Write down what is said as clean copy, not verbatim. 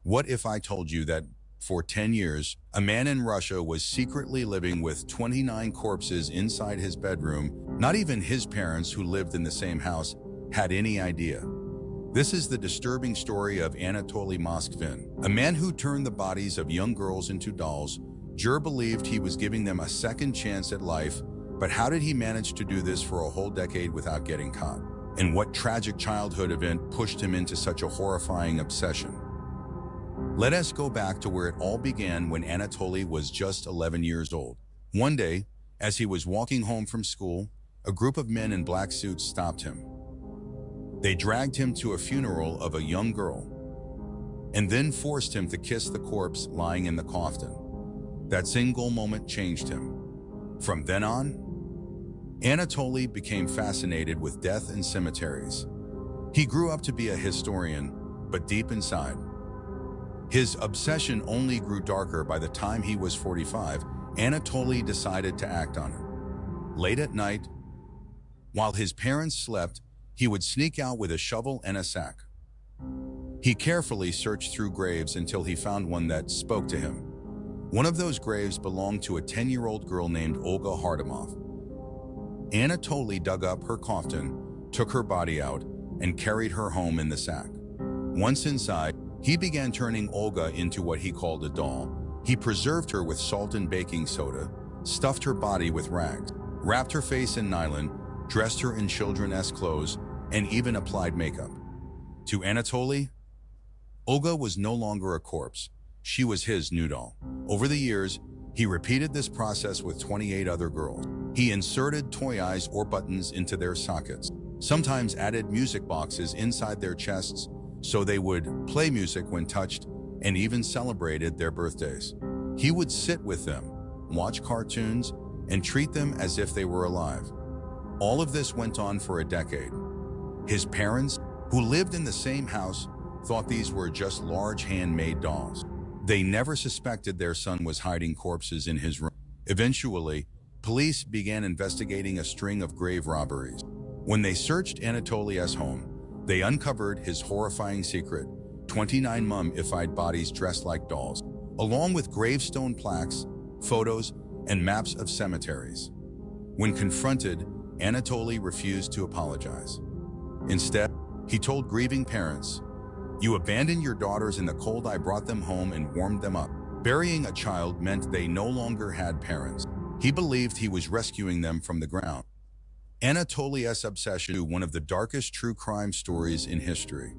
What if I told you that for 10 years, a man in Russia was secretly living with 29 corpses inside his bedroom? Not even his parents, who lived in the same house, had any idea. This is the disturbing story of Anatoly Moskvin, a man who turned the bodies of young girls into dolls. Jur believed he was giving them a second chance at life, but how did he manage to do this for a whole decade without getting caught? And what tragic childhood event pushed him into such a horrifying obsession? Let us go back to where it all began when Anatoly was just 11 years old. One day, as he was walking home from school, a group of men in black suits stopped him. They dragged him to a funeral of a young girl, and then forced him to kiss the corpse lying in the coffin. That single moment changed him. From then on, Anatoly became fascinated with death and cemeteries. He grew up to be a historian, but deep inside, his obsession only grew darker. By the time he was 45, Anatoly decided to act on it. Late at night, while his parents slept, he would sneak out with a shovel and a sack. He carefully searched through graves until he found one that spoke to him. One of those graves belonged to a 10-year-old girl named Olga Hardamov. Anatoly dug up her coffin, took her body out, and carried her home in the sack. Once inside, he began turning Olga into what he called a doll. He preserved her with salt and baking soda, stuffed her body with rags, wrapped her face in nylon, dressed her in children's clothes, and even applied makeup. To Anatoly, Olga was no longer a corpse. She was his new doll. Over the years, he repeated this process with 28 other girls. He inserted toy eyes or buttons into their sockets, sometimes added music boxes inside their chests so they would play music when touched, and even celebrated their birthdays. He would sit with them, watch cartoons, and treat them as if they were alive. All of this went on for a decade. His parents, who lived in the same house, thought these were just large handmade dolls. They never suspected their son was hiding corpses in his room. Eventually, police began investigating a string of grave robberies. When they searched Anatoly's home, they uncovered his horrifying secret: 29 mummified bodies dressed like dolls, along with gravestone plaques, photos, and maps of cemeteries. When confronted, Anatoly refused to apologize. Instead, he told grieving parents, "You abandoned your daughters in the cold. I brought them home and warmed them up." Burying a child meant they no longer had parents. He believed he was rescuing them from the ground. Anatoly's obsession was one of the darkest true crime stories in history.